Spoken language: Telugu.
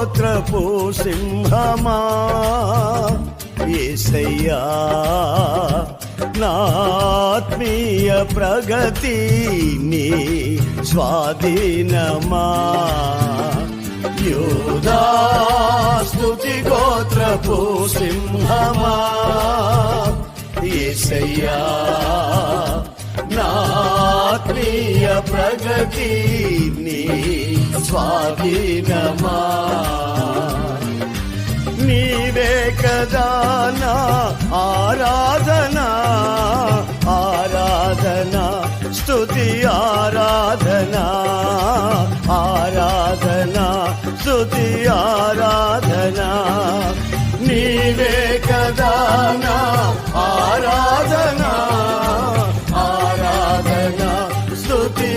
గోత్రపు సింహమా యేసయ్యా, నా ఆత్మీయ ప్రగతి నీ స్వాధీనమా. యూదా స్తుతి గోత్రపు సింహమా యేసయ్యా, నా ఆత్మీయ ప్రగతి నీ స్వాధీనమా. నీవే కదా నా ఆరాధనా, ఆరాధనా స్తుతి ఆరాధనా, ఆరాధనా స్తుతి ఆరాధనా. నీవే కదా నా ఆరాధనా, ఆరాధనా స్తుతి